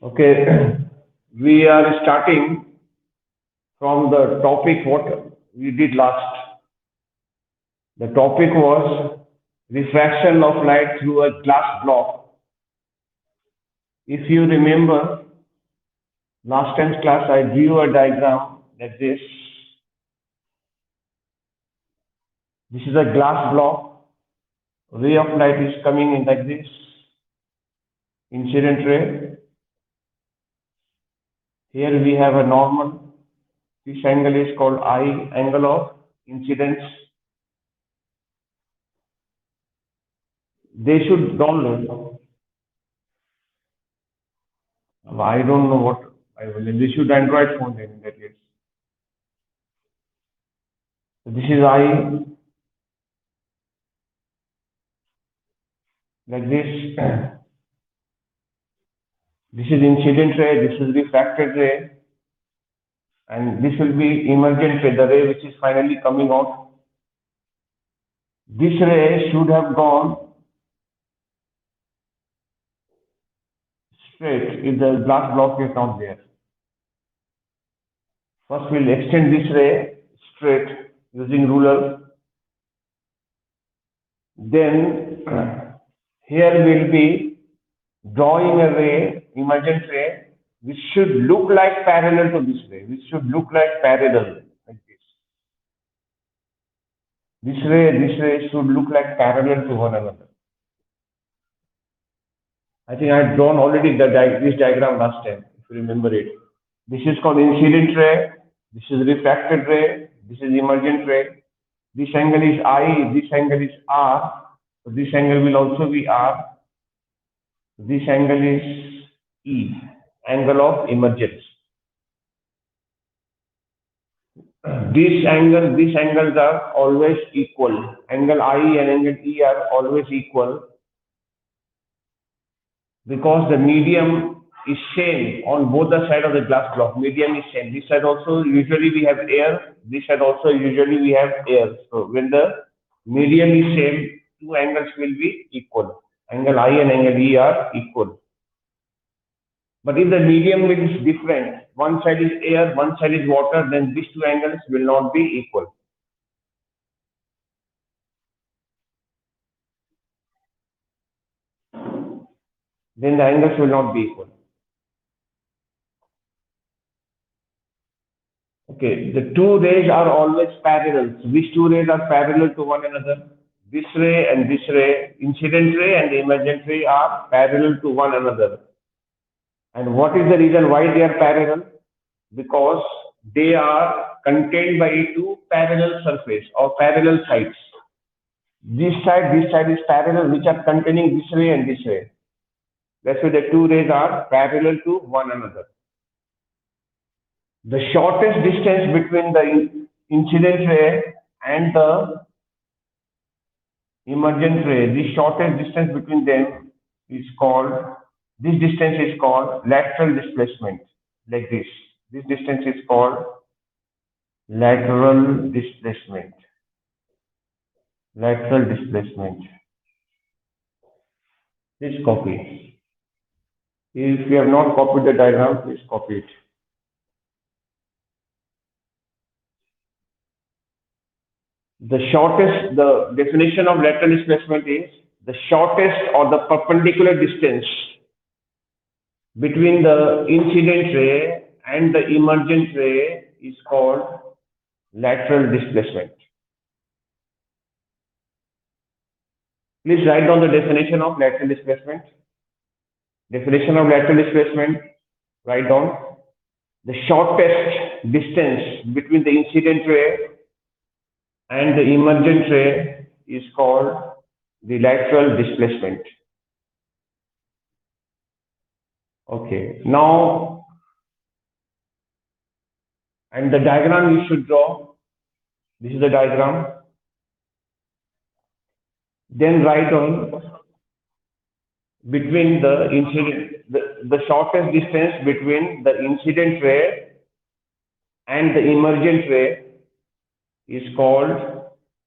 Okay, we are starting from the topic what we did last. The topic was refraction of light through a glass block. If you remember, last time's class I drew a diagram like this. This is a glass block. Ray of light is coming in like this. Incident ray. Here we have a normal. This angle is called I, angle of incidence. They should download. I don't know what I will. They should Android phone in that case. So this is I like this. This is incident ray. This is refracted ray, and this will be emergent ray, the ray which is finally coming out. This ray should have gone straight if the glass block is not there. First, we'll extend this ray straight using ruler. Then here we'll be drawing a ray, emergent ray, which should look like parallel to this ray, which should look like parallel like this. This ray should look like parallel to one another. I think I had drawn already this diagram last time, if you remember it. This is called incident ray, this is refracted ray, this is emergent ray. This angle is I, this angle is R, so this angle will also be R. This angle is E, angle of emergence. These angles are always equal. Angle I and angle E are always equal because the medium is same on both the side of the glass block. Medium is same. This side also usually we have air. This side also usually we have air. So when the medium is same, two angles will be equal. Angle I and angle E are equal. But if the medium is different, one side is air, one side is water, then these two angles will not be equal. Then the angles will not be equal. Okay, the two rays are always parallel. So which two rays are parallel to one another? This ray and this ray, incident ray and the emergent ray are parallel to one another. And what is the reason why they are parallel? Because they are contained by two parallel surface or parallel sides. This side is parallel, which are containing this ray and this ray. That's why the two rays are parallel to one another. The shortest distance between the incident ray and the emergent ray, the shortest distance between them is called, this distance is called lateral displacement, like this. This distance is called lateral displacement. Lateral displacement. Please copy. If you have not copied the diagram, please copy it. The definition of lateral displacement is the shortest or the perpendicular distance between the incident ray and the emergent ray is called lateral displacement. Please write down the definition of lateral displacement. Definition of lateral displacement, write down the shortest distance between the incident ray and the emergent ray is called the lateral displacement. Okay, now, and the diagram you should draw, this is the diagram. Then write down between the incident, the shortest distance between the incident ray and the emergent ray is called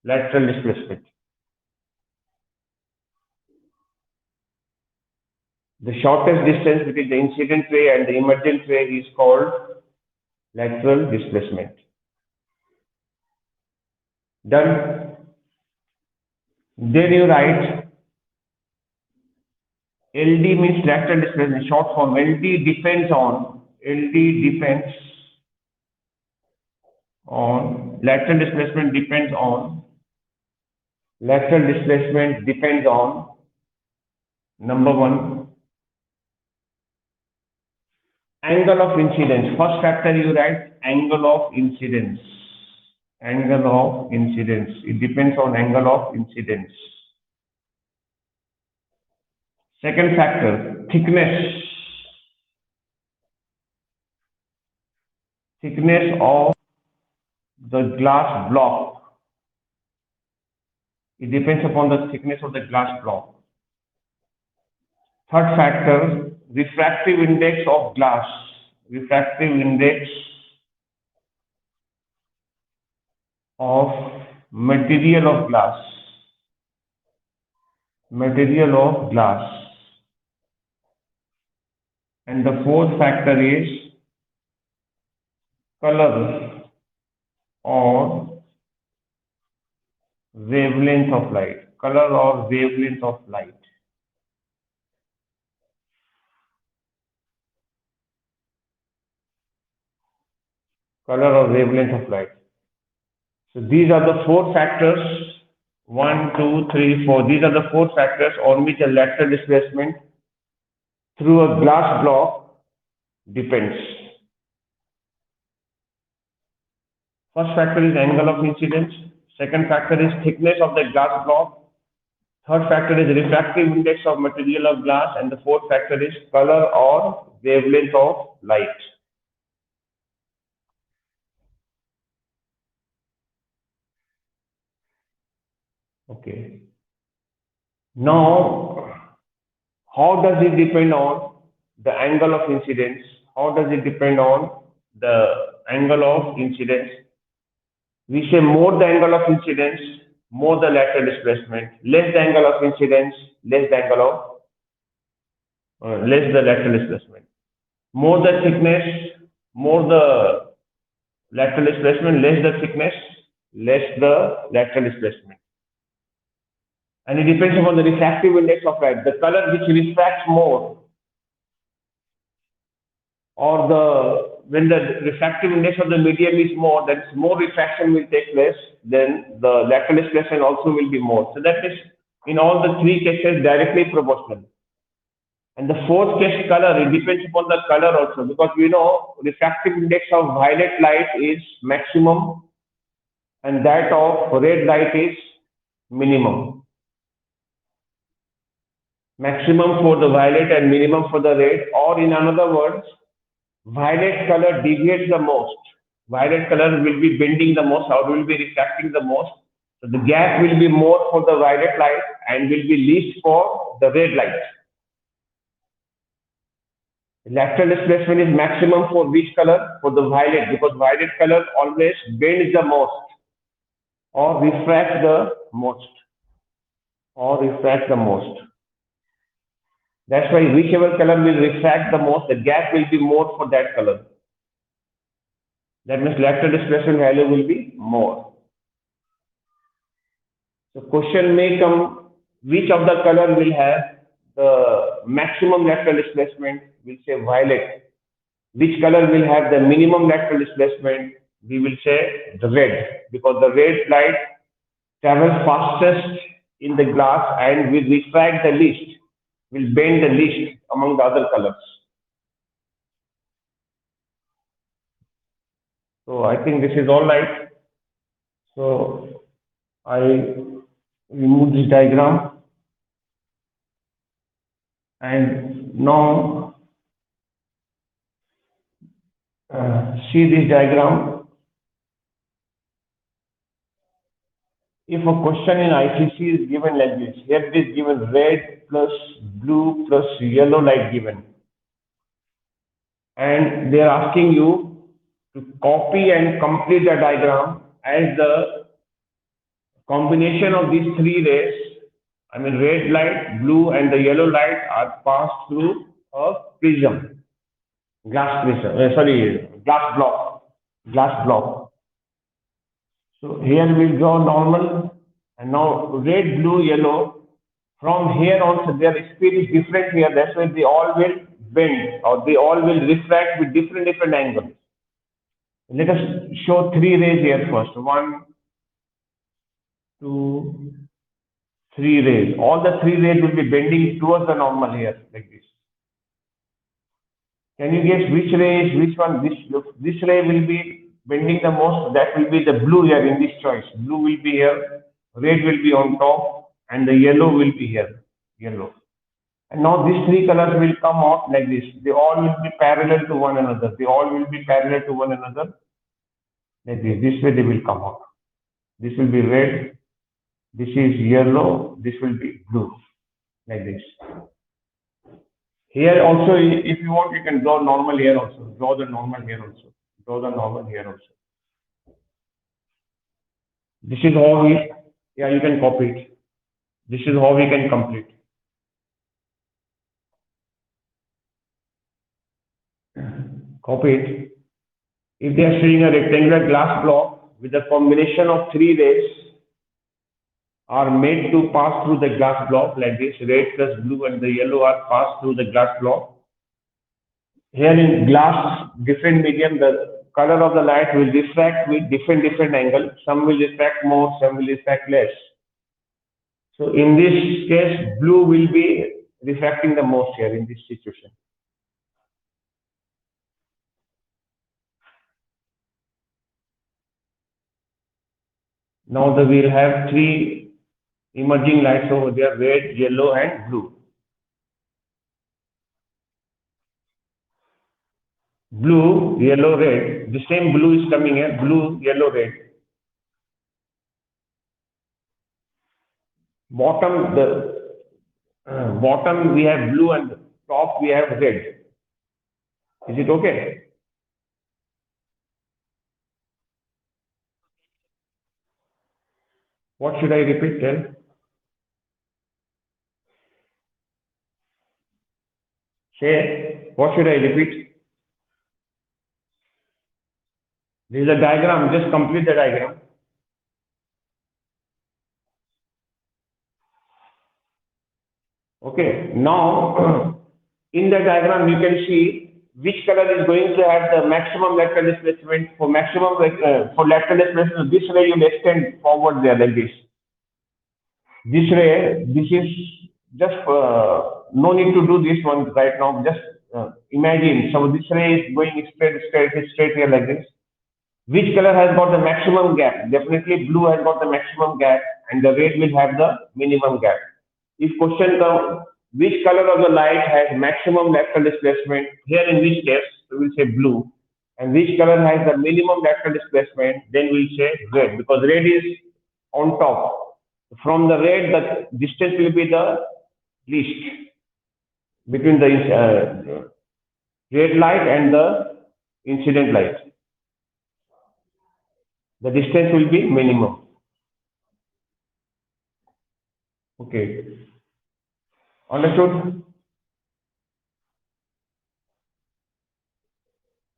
lateral displacement. The shortest distance between the incident ray and the emergent ray is called lateral displacement. Done. Then you write LD means lateral displacement, short form. LD depends on lateral displacement depends on number one, angle of incidence. First factor you write angle of incidence. Angle of incidence. It depends on angle of incidence. Second factor, thickness. Thickness of the glass block. It depends upon the thickness of the glass block. Third factor, refractive index of glass. Refractive index of material of glass. Material of glass. And the fourth factor is color or wavelength of light. Color or wavelength of light. Color or wavelength of light. So these are the four factors. 1, 2, 3, 4. These are the four factors on which a lateral displacement through a glass block depends. First factor is angle of incidence. Second factor is thickness of the glass block. Third factor is refractive index of material of glass. And the fourth factor is color or wavelength of light. Okay. Now, how does it depend on the angle of incidence? How does it depend on the angle of incidence? We say more the angle of incidence, more the lateral displacement. Less the angle of incidence, less the lateral displacement. More the thickness, more the lateral displacement. Less the thickness, less the lateral displacement. And it depends upon the refractive index of light. The color which refracts more, or when the refractive index of the medium is more, then more refraction will take place, then the lateral displacement also will be more. So that is in all the three cases directly proportional. And the fourth case, color, it depends upon the color also, because we know refractive index of violet light is maximum and that of red light is minimum. Maximum for the violet and minimum for the red, or in other words, violet color deviates the most. Violet color will be bending the most or will be refracting the most. So the gap will be more for the violet light and will be least for the red light. Lateral displacement is maximum for which color? For the violet, because violet color always bends the most or refracts the most. That's why whichever color will refract the most, the gap will be more for that color. That means lateral displacement value will be more. So question may come, which of the color will have the maximum lateral displacement? We'll say violet. Which color will have the minimum lateral displacement? We will say the red, because the red light travels fastest in the glass and will refract the least, will bend the least among the other colors. So I think this is all right. So I remove this diagram, and now see this diagram. If a question in ICC is given like this, here it is given red plus blue plus yellow light given, and they are asking you to copy and complete the diagram as the combination of these three rays I mean red light, blue and the yellow light are passed through a prism, glass prism, sorry, glass block. So here we draw normal and now red, blue, yellow. From here on, so their speed is different here. That's why they all will bend or they all will refract with different angles. Let us show three rays here first. One, two, three rays. All the three rays will be bending towards the normal here, like this. Can you guess which ray is which one? This ray will be bending the most. That will be the blue here in this choice. Blue will be here, red will be on top, and the yellow will be here. Yellow. And now these three colors will come out like this. They all will be parallel to one another. They all will be parallel to one another like this. This way they will come out. This will be red. This is yellow. This will be blue like this. Here also, if you want, you can draw normal here also. Draw the normal here also. Draw the normal here also. This is how we, yeah, you can copy it. This is how we can complete. Copy it. If they are showing a rectangular glass block with a combination of three rays are made to pass through the glass block like this, red plus blue and the yellow are passed through the glass block. Here in glass, different medium, the color of the light will refract with different angles. Some will refract more, some will refract less. So in this case, blue will be refracting the most here in this situation. Now we'll have three emerging lights over there, red, yellow and blue. Blue, yellow, red. The same blue is coming here, blue, yellow, red. Bottom, bottom we have blue and top we have red. Is it okay? What should I repeat then? Say, what should I repeat? This is a diagram, just complete the diagram. Okay, now in the diagram you can see which color is going to have the maximum lateral displacement. For maximum for lateral displacement, this ray will extend forward there like this. This ray, this is just no need to do this one right now. Just imagine. So this ray is going straight here like this. Which color has got the maximum gap? Definitely blue has got the maximum gap, and the red will have the minimum gap. If question comes, which color of the light has maximum lateral displacement? Here in this case, we will say blue. And which color has the minimum lateral displacement? Then we'll say red, because red is on top. From the red, the distance will be the least between the red light and the incident light. The distance will be minimum. Okay. Understood?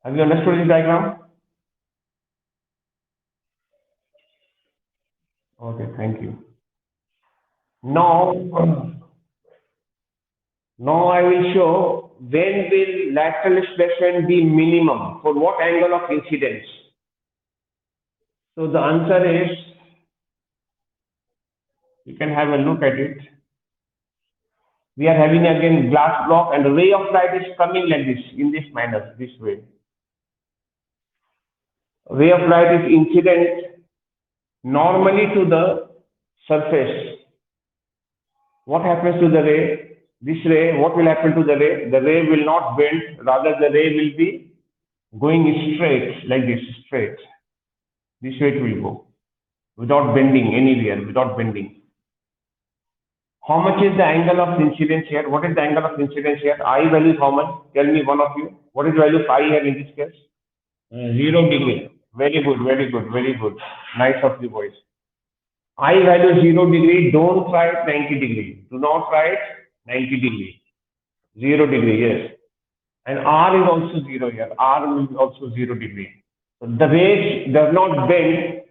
Have you understood this diagram? Okay, thank you. Now I will show when will lateral displacement be minimum, for what angle of incidence. So the answer is, you can have a look at it. We are having again glass block and the ray of light is coming like this, in this manner, this way. Ray of light is incident normally to the surface. What happens to the ray? This ray, what will happen to the ray? The ray will not bend, rather the ray will be going straight, like this, straight. This way it will go, without bending anywhere, without bending. How much is the angle of incidence here? What is the angle of incidence here? I value is how much? Tell me, one of you. What is the value of I here in this case? 0 degree. Very good, very good, very good. Nice of you boys. I value 0 degree, don't write 90 degree. Do not write 90 degree. 0 degree, yes. And R is also 0 here. R is also 0 degree. So the ray does not bend.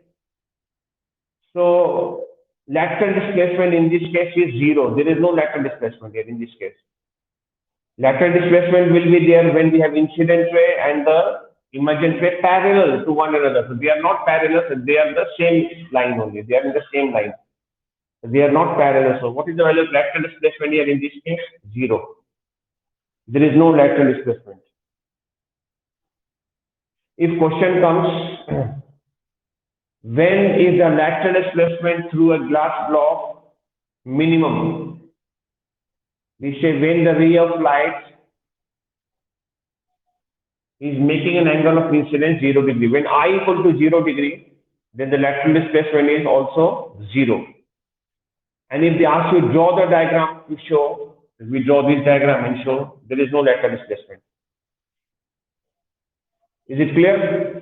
So lateral displacement in this case is 0. There is no lateral displacement here in this case. Lateral displacement will be there when we have incident ray and the emergent ray parallel to one another. So they are not parallel, so they are the same line only. They are in the same line. So they are not parallel. So what is the value of lateral displacement here in this case? 0. There is no lateral displacement. If question comes, when is the lateral displacement through a glass block minimum? We say when the ray of light is making an angle of incidence 0 degree. When I equal to 0 degree, then the lateral displacement is also 0. And if they ask you draw the diagram to show, we draw this diagram and show there is no lateral displacement. Is it clear?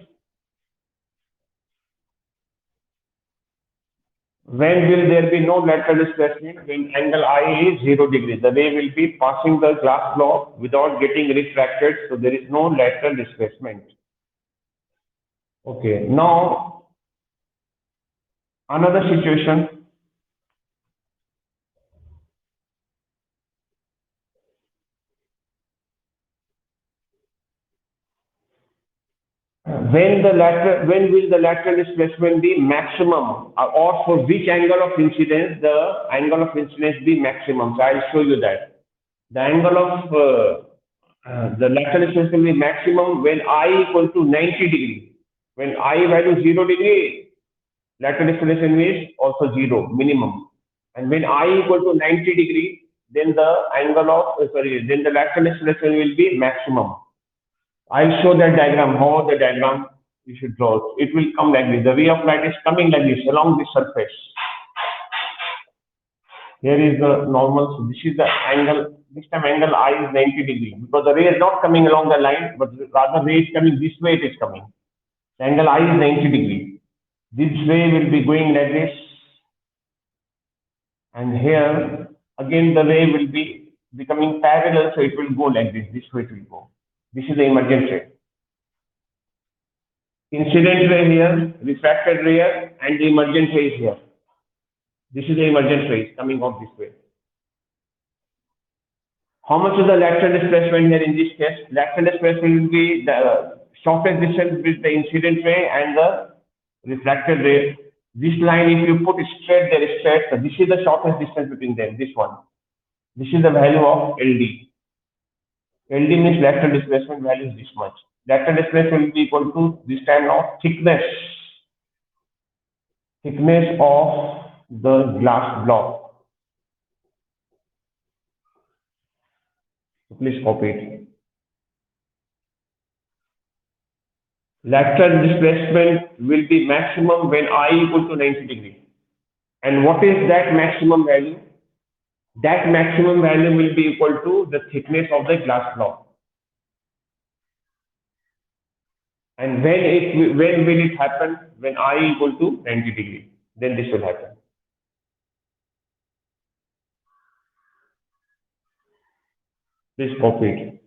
When will there be no lateral displacement? When angle I is 0 degree. The ray will be passing the glass block without getting refracted, so there is no lateral displacement. Okay, now another situation. When will the lateral displacement be maximum, or for which angle of incidence the angle of incidence be maximum? So I'll show you that. The angle of the lateral displacement will be maximum when I equal to 90 degree. When I value 0 degree, lateral displacement is also 0 minimum. And when I equal to 90 degree, then the angle of then the lateral displacement will be maximum. I'll show that diagram, how the diagram you should draw. It will come like this. The ray of light is coming like this along the surface. Here is the normal. So this is the angle. This time angle I is 90 degree because the ray is not coming along the line, but rather ray is coming this way. It is coming. The angle I is 90 degree. This ray will be going like this, and here again the ray will be becoming parallel, so it will go like this. This way it will go. This is the emergent ray. Incident ray here, refracted ray here, and the emergent ray is here. This is the emergent ray coming out this way. How much is the lateral displacement here in this case? Lateral displacement will be the shortest distance between the incident ray and the refracted ray. This line, if you put it straight, there is straight. So this is the shortest distance between them. This one. This is the value of LD. LD means lateral displacement value is this much. Lateral displacement will be equal to this time now thickness of the glass block. Please copy it. Lateral displacement will be maximum when I equal to 90 degree. And what is that maximum value? That maximum value will be equal to the thickness of the glass block. And when will it happen? When I equal to 90 degree. Then this will happen. Please copy it.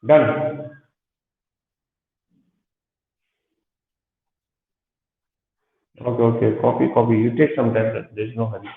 Done. Okay, okay. Copy. You take some time. There's no hurry.